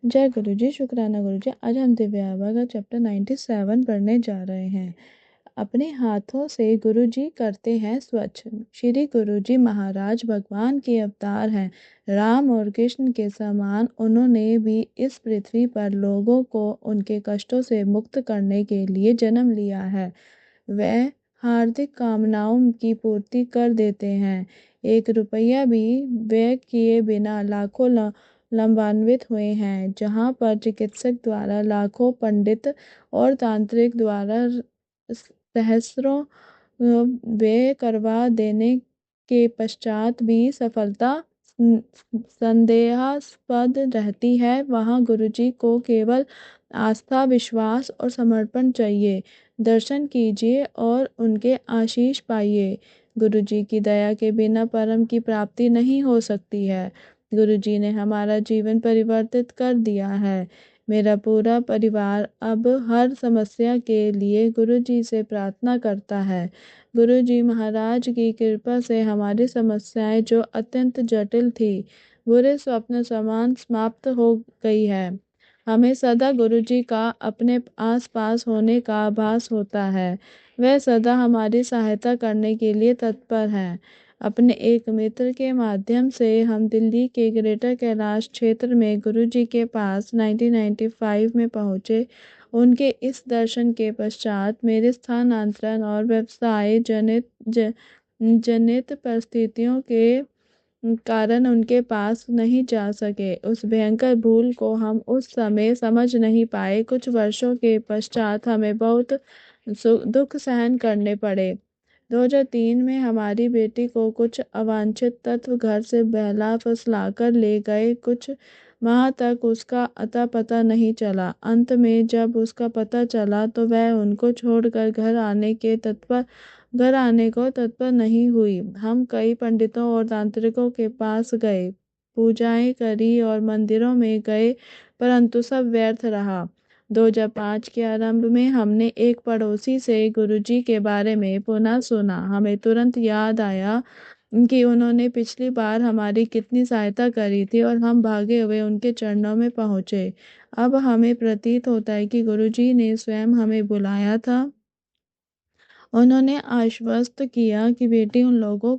जय गुरु जी, शुक्राना गुरु जी। आज हम दिव्य आभा का चैप्टर 97 पढ़ने जा रहे हैं। अपने हाथों से गुरु जी करते हैं स्वच्छ। श्री गुरु जी महाराज भगवान के अवतार हैं। राम और कृष्ण के समान उन्होंने भी इस पृथ्वी पर लोगों को उनके कष्टों से मुक्त करने के लिए जन्म लिया है। वह हार्दिक कामनाओं की पूर्ति कर देते हैं। 1 रुपया भी व्यय किए बिना लाखों लाभान्वित हुए हैं। जहाँ पर चिकित्सक द्वारा लाखों, पंडित और तांत्रिक द्वारा सहस्रों व्यय करवा देने के पश्चात भी सफलता संदेहास्पद रहती है, वहाँ गुरुजी को केवल आस्था, विश्वास और समर्पण चाहिए। दर्शन कीजिए और उनके आशीष पाइए। गुरुजी की दया के बिना परम की प्राप्ति नहीं हो सकती है। गुरुजी ने हमारा जीवन परिवर्तित कर दिया है। मेरा पूरा परिवार अब हर समस्या के लिए गुरुजी से प्रार्थना करता है। गुरुजी महाराज की कृपा से हमारी समस्याएं जो अत्यंत जटिल थी, बुरे स्वप्न समान समाप्त हो गई है। हमें सदा गुरुजी का अपने आसपास होने का आभास होता है। वह सदा हमारी सहायता करने के लिए तत्पर हैं। अपने एक मित्र के माध्यम से हम दिल्ली के ग्रेटर कैलाश क्षेत्र में गुरुजी के पास 1995 में पहुँचे। उनके इस दर्शन के पश्चात मेरे स्थानांतरण और व्यवसाय जनित परिस्थितियों के कारण उनके पास नहीं जा सके। उस भयंकर भूल को हम उस समय समझ नहीं पाए। कुछ वर्षों के पश्चात हमें बहुत दुख सहन करने पड़े। 2003 में हमारी बेटी को कुछ अवांछित तत्व घर से बहला फुसलाकर ले गए। कुछ माह तक उसका अता पता नहीं चला। अंत में जब उसका पता चला तो वह उनको छोड़कर घर आने को तत्पर नहीं हुई। हम कई पंडितों और तांत्रिकों के पास गए, पूजाएं करी और मंदिरों में गए, परंतु सब व्यर्थ रहा। 2005 के आरंभ में हमने एक पड़ोसी से गुरुजी के बारे में पुनः सुना। हमें तुरंत याद आया कि उन्होंने पिछली बार हमारी कितनी सहायता करी थी और हम भागे हुए उनके चरणों में पहुँचे। अब हमें प्रतीत होता है कि गुरुजी ने स्वयं हमें बुलाया था। उन्होंने आश्वस्त किया कि बेटी उन लोगों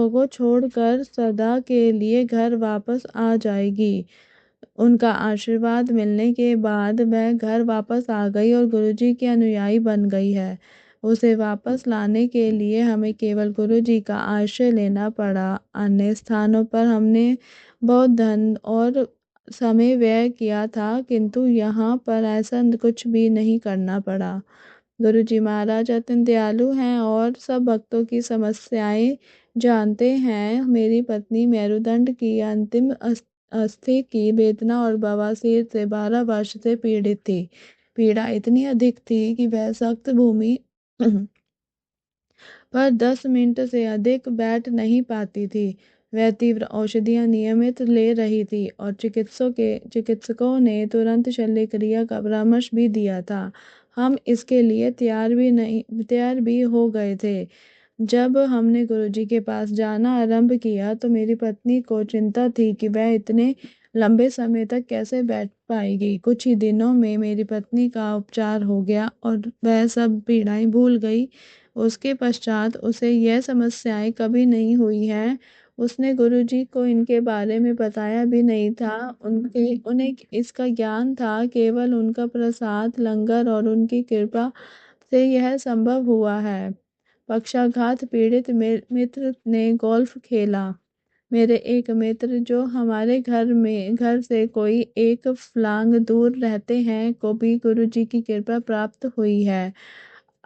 को छोड़कर सदा के लिए घर वापस आ जाएगी। उनका आशीर्वाद मिलने के बाद वह घर वापस आ गई और गुरुजी की अनुयायी बन गई है। उसे वापस लाने के लिए हमें केवल गुरुजी का आश्रय लेना पड़ा। अन्य स्थानों पर हमने बहुत धन और समय व्यय किया था, किंतु यहाँ पर ऐसा कुछ भी नहीं करना पड़ा। गुरुजी महाराज अत्यंत दयालु हैं और सब भक्तों की समस्याएं जानते हैं। मेरी पत्नी मेरुदंड की अंतिम अस्थि की वेदना और बवासीर से 12 वर्ष से पीड़ित थी। पीड़ा इतनी अधिक थी कि वह सख्त भूमि पर 10 मिनट से अधिक बैठ नहीं पाती थी। वह तीव्र औषधियाँ नियमित ले रही थी और चिकित्सकों ने तुरंत शल्य क्रिया का परामर्श भी दिया था। हम इसके लिए तैयार भी हो गए थे। जब हमने गुरुजी के पास जाना आरंभ किया तो मेरी पत्नी को चिंता थी कि वह इतने लंबे समय तक कैसे बैठ पाएगी। कुछ ही दिनों में मेरी पत्नी का उपचार हो गया और वह सब पीड़ाएं भूल गई। उसके पश्चात उसे यह समस्याएं कभी नहीं हुई हैं। उसने गुरुजी को इनके बारे में बताया भी नहीं था। उन्हें इसका ज्ञान था। केवल उनका प्रसाद, लंगर और उनकी कृपा से यह संभव हुआ है। पक्षाघात पीड़ित मित्र ने गोल्फ खेला। मेरे एक मित्र जो हमारे घर से कोई 1 फर्लांग दूर रहते हैं को भी गुरुजी की कृपा प्राप्त हुई है।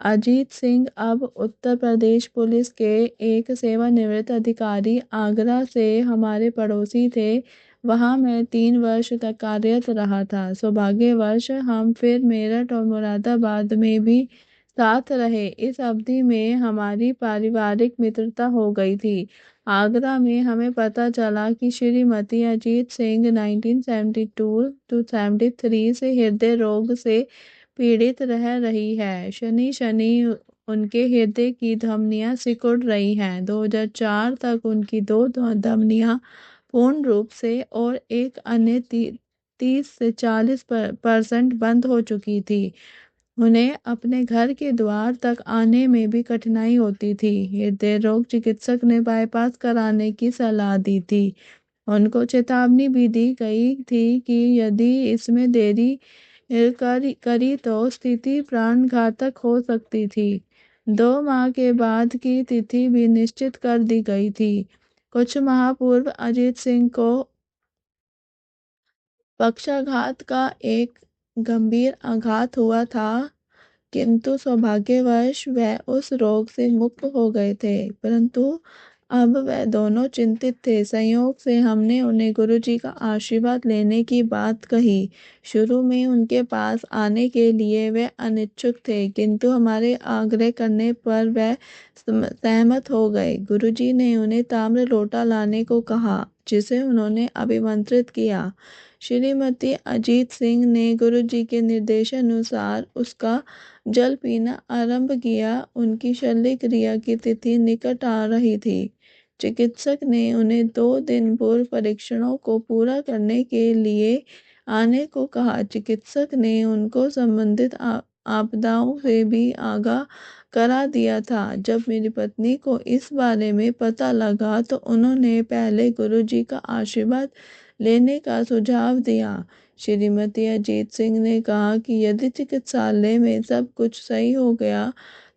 अजीत सिंह अब उत्तर प्रदेश पुलिस के एक सेवानिवृत्त अधिकारी आगरा से हमारे पड़ोसी थे। वहाँ मैं 3 वर्ष तक कार्यरत रहा था। सौभाग्यवश हम फिर मेरठ और मुरादाबाद में भी साथ रहे। इस अवधि में हमारी पारिवारिक मित्रता हो गई थी। आगरा में हमें पता चला कि श्रीमती अजीत सिंह 1972-73 से हृदय रोग से पीड़ित रह रही है। शनि शनि उनके हृदय की धमनियां सिकुड़ रही हैं। 2004 तक उनकी 2 धमनियां पूर्ण रूप से और एक अन्य 30 से 40% बंद हो चुकी थी। उन्हें अपने घर के द्वार तक आने में भी कठिनाई होती थी। हृदय रोग चिकित्सक ने बाईपास कराने की सलाह दी थी। उनको चेतावनी भी दी गई थी कि यदि इसमें देरी करी तो स्थिति प्राणघातक हो सकती थी। 2 माह के बाद की तिथि भी निश्चित कर दी गई थी। कुछ माह पूर्व अजीत सिंह को पक्षाघात का एक गंभीर आघात हुआ था, किंतु सौभाग्यवश वह उस रोग से मुक्त हो गए थे। परंतु अब वह दोनों चिंतित थे। संयोग से हमने उन्हें गुरुजी का आशीर्वाद लेने की बात कही। शुरू में उनके पास आने के लिए वे अनिच्छुक थे, किंतु हमारे आग्रह करने पर वह सहमत हो गए। गुरुजी ने उन्हें ताम्र लोटा लाने को कहा, जिसे उन्होंने अभिमंत्रित किया। श्रीमती अजीत सिंह ने गुरुजी के निर्देशानुसार उसका जल पीना आरंभ किया। उनकी शल्य क्रिया की तिथि निकट आ रही थी। चिकित्सक ने उन्हें 2 दिन पूर्व परीक्षणों को पूरा करने के लिए आने को कहा। चिकित्सक ने उनको संबंधित आपदाओं से भी आगाह करा दिया था। जब मेरी पत्नी को इस बारे में पता लगा तो उन्होंने पहले गुरुजी का आशीर्वाद लेने का सुझाव दिया। श्रीमती अजीत सिंह ने कहा कि यदि चिकित्सालय में सब कुछ सही हो गया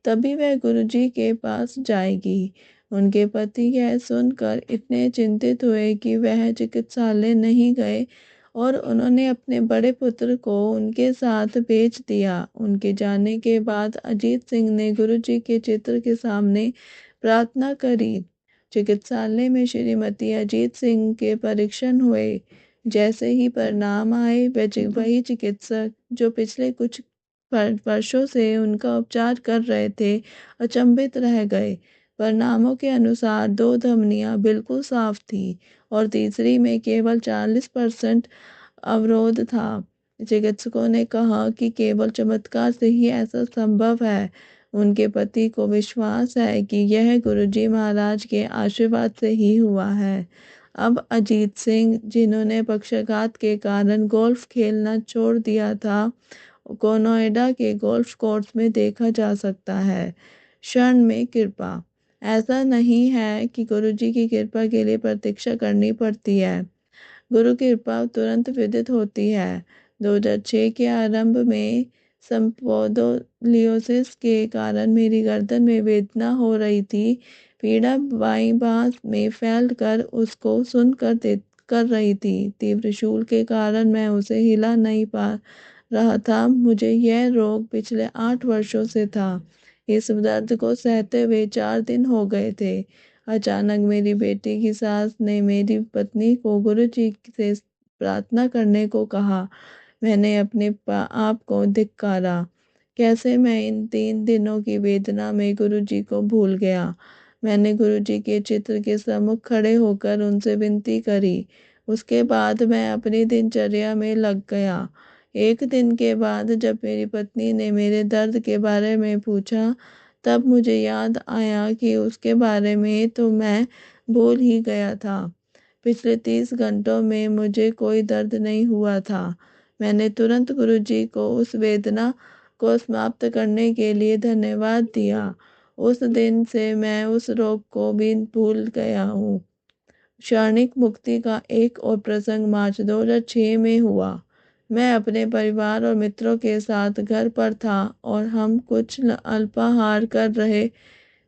तभी वह गुरुजी के पास जाएगी। उनके पति यह सुनकर इतने चिंतित हुए कि वह चिकित्सालय नहीं गए और उन्होंने अपने बड़े पुत्र को उनके साथ भेज दिया। उनके जाने के बाद अजीत सिंह ने गुरुजी के चित्र के सामने प्रार्थना करी। चिकित्सालय में श्रीमती अजीत सिंह के परीक्षण हुए। जैसे ही परिणाम आए वही चिकित्सक जो पिछले कुछ वर्षों से उनका उपचार कर रहे थे अचंभित रह गए। परिणामों के अनुसार 2 धमनियां बिल्कुल साफ थी और तीसरी में केवल 40% अवरोध था। चिकित्सकों ने कहा कि केवल चमत्कार से ही ऐसा संभव है। उनके पति को विश्वास है कि यह गुरुजी महाराज के आशीर्वाद से ही हुआ है। अब अजीत सिंह, जिन्होंने पक्षाघात के कारण गोल्फ खेलना छोड़ दिया था, को नोएडा के गोल्फ कोर्स में देखा जा सकता है। क्षण में कृपा। ऐसा नहीं है कि गुरुजी की कृपा के लिए प्रतीक्षा करनी पड़ती है। गुरु की कृपा तुरंत विदित होती है। 2006 के आरंभ में स्पॉन्डिलोलिसिस के कारण मेरी गर्दन में वेदना हो रही थी। पीड़ा बाईं बांह में फैल कर उसको सुन कर रही थी। तीव्र शूल के कारण मैं उसे हिला नहीं पा रहा था। मुझे यह रोग पिछले 8 वर्षों से था। इस दर्द को सहते हुए 4 दिन हो गए थे। अचानक मेरी बेटी की सास ने मेरी पत्नी को गुरुजी से प्रार्थना करने को कहा। मैंने अपने आप को धिक्कारा। कैसे मैं इन 3 दिनों की वेदना में गुरुजी को भूल गया। मैंने गुरुजी के चित्र के सम्मुख खड़े होकर उनसे विनती करी। उसके बाद मैं अपनी दिनचर्या में लग गया। एक दिन के बाद जब मेरी पत्नी ने मेरे दर्द के बारे में पूछा तब मुझे याद आया कि उसके बारे में तो मैं भूल ही गया था। पिछले 30 घंटों में मुझे कोई दर्द नहीं हुआ था। मैंने तुरंत गुरुजी को उस वेदना को समाप्त करने के लिए धन्यवाद दिया। उस दिन से मैं उस रोग को भी भूल गया हूँ। क्षणिक मुक्ति का एक और प्रसंग मार्च 2006 में हुआ। मैं अपने परिवार और मित्रों के साथ घर पर था और हम कुछ अल्पाहार कर रहे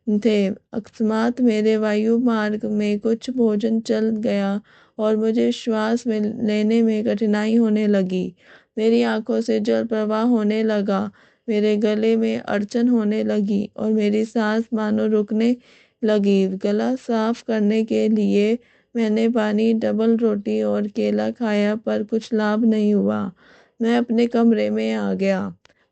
थे। अकस्मात मेरे वायु मार्ग में कुछ भोजन चल गया और मुझे श्वास में लेने में कठिनाई होने लगी। मेरी आंखों से जल प्रवाह होने लगा, मेरे गले में अड़चन होने लगी और मेरी सांस मानो रुकने लगी। गला साफ करने के लिए मैंने पानी, डबल रोटी और केला खाया पर कुछ लाभ नहीं हुआ। मैं अपने कमरे में आ गया।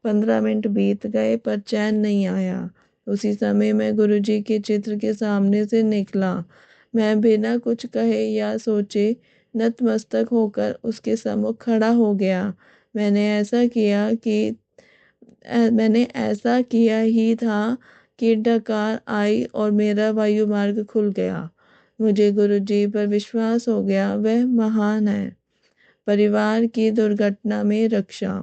15 मिनट बीत गए पर चैन नहीं आया। उसी समय मैं गुरुजी के चित्र के सामने से निकला। मैं बिना कुछ कहे या सोचे नतमस्तक होकर उसके सम्मुख खड़ा हो गया। मैंने ऐसा किया ही था कि डकार आई और मेरा वायु मार्ग खुल गया। मुझे गुरुजी पर विश्वास हो गया, वह महान है। परिवार की दुर्घटना में रक्षा।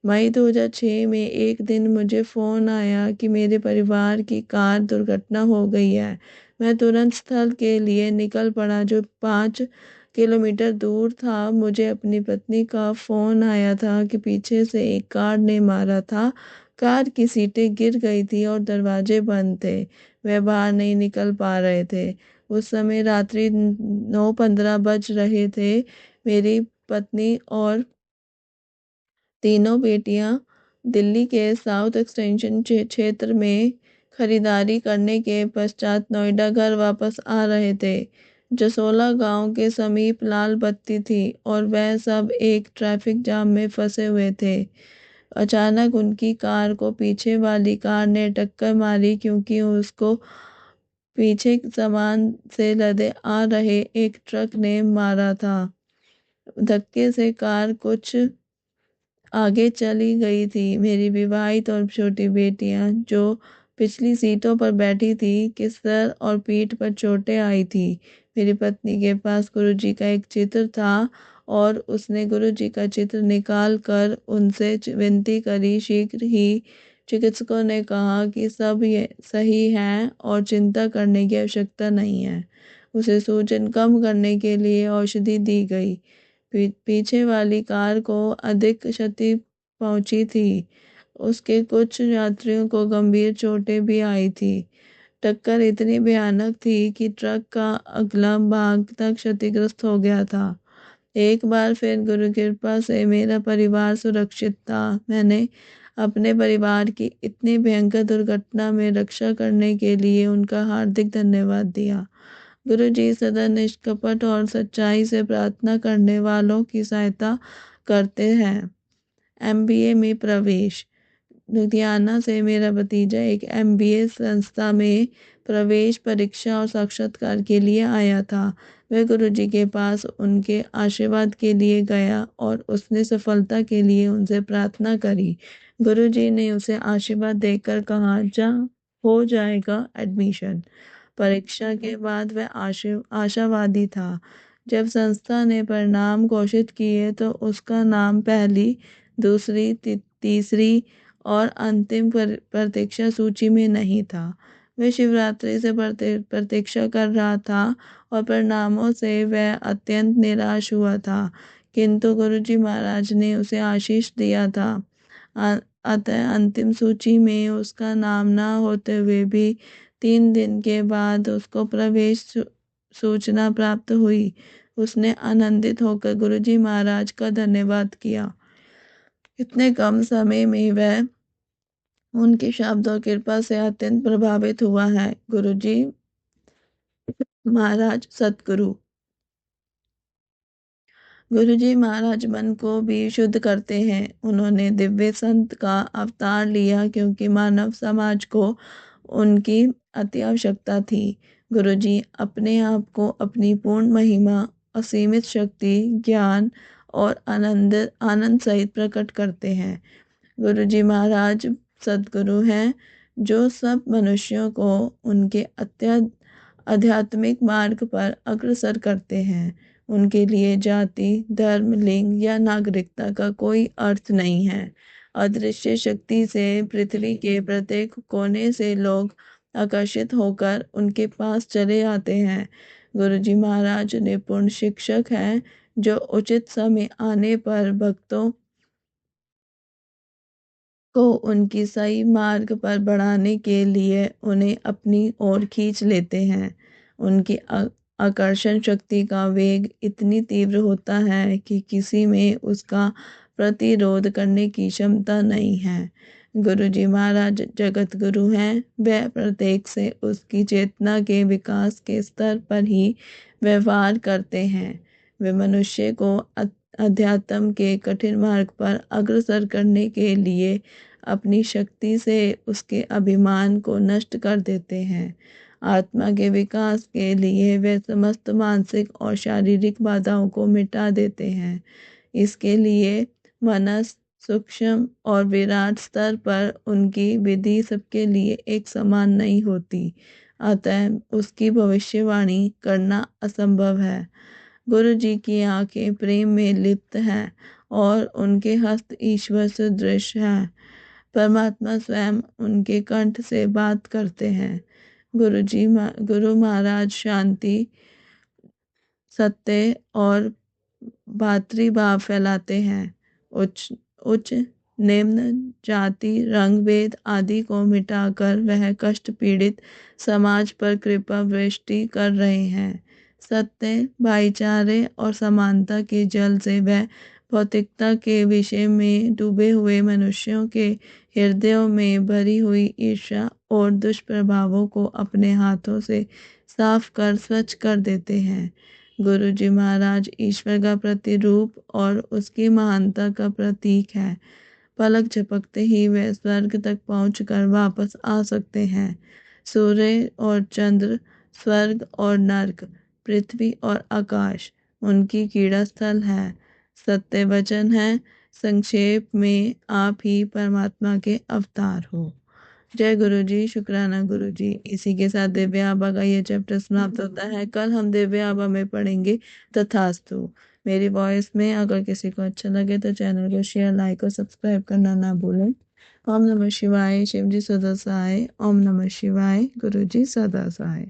मई 2006 में एक दिन मुझे फ़ोन आया कि मेरे परिवार की कार दुर्घटना हो गई है। मैं तुरंत स्थल के लिए निकल पड़ा, जो 5 किलोमीटर दूर था। मुझे अपनी पत्नी का फ़ोन आया था कि पीछे से एक कार ने मारा था। कार की सीटें गिर गई थी और दरवाजे बंद थे। वे बाहर नहीं निकल पा रहे थे। उस समय रात्रि 9:15 बज रहे थे। मेरी पत्नी और तीनों बेटियां दिल्ली के साउथ एक्सटेंशन क्षेत्र में खरीदारी करने के पश्चात नोएडा घर वापस आ रहे थे। जसोला गांव के समीप लाल बत्ती थी और वह सब एक ट्रैफिक जाम में फंसे हुए थे। अचानक उनकी कार को पीछे वाली कार ने टक्कर मारी, क्योंकि उसको पीछे सामान से लदे आ रहे एक ट्रक ने मारा था। धक्के से कार कुछ आगे चली गई थी। मेरी विवाहित और छोटी बेटियां, जो पिछली सीटों पर बैठी थी, के सर और पीठ पर चोटें आई थी। मेरी पत्नी के पास गुरुजी का एक चित्र था और उसने गुरुजी का चित्र निकाल कर उनसे विनती करी। शीघ्र ही चिकित्सकों ने कहा कि सब ये सही है और चिंता करने की आवश्यकता नहीं है। उसे सूजन कम करने के लिए औषधि दी गई। पीछे वाली कार को अधिक क्षति पहुंची थी। उसके कुछ यात्रियों को गंभीर चोटें भी आई थी। टक्कर इतनी भयानक थी कि ट्रक का अगला भाग तक क्षतिग्रस्त हो गया था। एक बार फिर गुरु कृपा से मेरा परिवार सुरक्षित था। मैंने अपने परिवार की इतनी भयंकर दुर्घटना में रक्षा करने के लिए उनका हार्दिक धन्यवाद दिया। गुरुजी सदा निष्कपट और सच्चाई से प्रार्थना करने वालों की सहायता करते हैं। एमबीए में प्रवेश। लुधियाना से मेरा भतीजा एक एमबीए संस्था में प्रवेश परीक्षा और साक्षात्कार के लिए आया था। वह गुरुजी के पास उनके आशीर्वाद के लिए गया और उसने सफलता के लिए उनसे प्रार्थना करी। गुरुजी ने उसे आशीर्वाद देकर कहा, जा हो जाएगा एडमिशन। परीक्षा के बाद वह आशावादी था। जब संस्था ने परिणाम घोषित किए तो उसका नाम पहली, दूसरी, तीसरी और अंतिम प्रतीक्षा सूची में नहीं था। वह शिवरात्रि से प्रतीक्षा कर रहा था और परिणामों से वह अत्यंत निराश हुआ था। किंतु गुरुजी महाराज ने उसे आशीष दिया था। अतः अंतिम सूची में उसका नाम न होते हुए भी 3 दिन के बाद उसको प्रवेश सूचना प्राप्त हुई। उसने आनंदित होकर गुरुजी महाराज का धन्यवाद किया। इतने कम समय में वह उनके शब्द और कृपा से अत्यंत प्रभावित हुआ है। गुरुजी महाराज सतगुरु। गुरुजी महाराज मन को भी शुद्ध करते हैं। उन्होंने दिव्य संत का अवतार लिया, क्योंकि मानव समाज को उनकी अति आवश्यकता थी। गुरुजी अपने आप को अपनी पूर्ण महिमा, असीमित शक्ति, ज्ञान और आनंद सहित प्रकट करते हैं। गुरुजी महाराज सद्गुरु हैं, जो सब मनुष्यों को उनके आध्यात्मिक मार्ग पर अग्रसर करते हैं। उनके लिए जाति, धर्म, लिंग या नागरिकता का कोई अर्थ नहीं है। अदृश्य शक्ति से पृथ्वी के प्रत्येक कोने से लोग आकर्षित होकर उनके पास चले आते हैं। गुरुजी महाराज निपुण शिक्षक हैं, जो उचित समय आने पर भक्तों को उनकी सही मार्ग पर बढ़ाने के लिए उन्हें अपनी ओर खींच लेते हैं। उनकी आकर्षण शक्ति का वेग इतनी तीव्र होता है कि किसी में उसका प्रतिरोध करने की क्षमता नहीं है। गुरुजी महाराज जगत गुरु हैं। वह प्रत्येक से उसकी चेतना के विकास के स्तर पर ही व्यवहार करते हैं। वे मनुष्य को अध्यात्म के कठिन मार्ग पर अग्रसर करने के लिए अपनी शक्ति से उसके अभिमान को नष्ट कर देते हैं। आत्मा के विकास के लिए वे समस्त मानसिक और शारीरिक बाधाओं को मिटा देते हैं। इसके लिए मनस, सूक्ष्म और विराट स्तर पर उनकी विधि सबके लिए एक समान नहीं होती। अतः उसकी भविष्यवाणी करना असंभव है। गुरु जी की आंखें प्रेम में लिप्त हैं और उनके हस्त ईश्वर सदृश हैं। परमात्मा स्वयं उनके कंठ से बात करते हैं। गुरु महाराज शांति, सत्य और भातृभाव फैलाते हैं। उच्च उच्च निम्न जाति रंग भेद आदि को मिटाकर वह कष्ट पीड़ित समाज पर कृपा वृष्टि कर रहे हैं। सत्य, भाईचारे और समानता के जल से वह भौतिकता के विषय में डूबे हुए मनुष्यों के हृदयों में भरी हुई ईर्ष्या और दुष्प्रभावों को अपने हाथों से साफ कर स्वच्छ कर देते हैं। गुरु जी महाराज ईश्वर का प्रतिरूप और उसकी महानता का प्रतीक है। पलक झपकते ही वे स्वर्ग तक पहुंचकर वापस आ सकते हैं। सूर्य और चंद्र, स्वर्ग और नर्क, पृथ्वी और आकाश उनकी क्रीड़ा स्थल है। सत्य वचन है, संक्षेप में आप ही परमात्मा के अवतार हो। जय गुरु जी, शुक्राना गुरु जी। इसी के साथ दिव्य आबा का ये चैप्टर समाप्त होता है। कल हम दिव्य आबा में पढ़ेंगे तथास्तु। मेरी वॉइस में अगर किसी को अच्छा लगे तो चैनल को शेयर, लाइक और सब्सक्राइब करना ना भूलें। ओम नमः शिवाय। शिव जी सदा सहाय। ओम नमः शिवाय। गुरु जी सदा सहाय।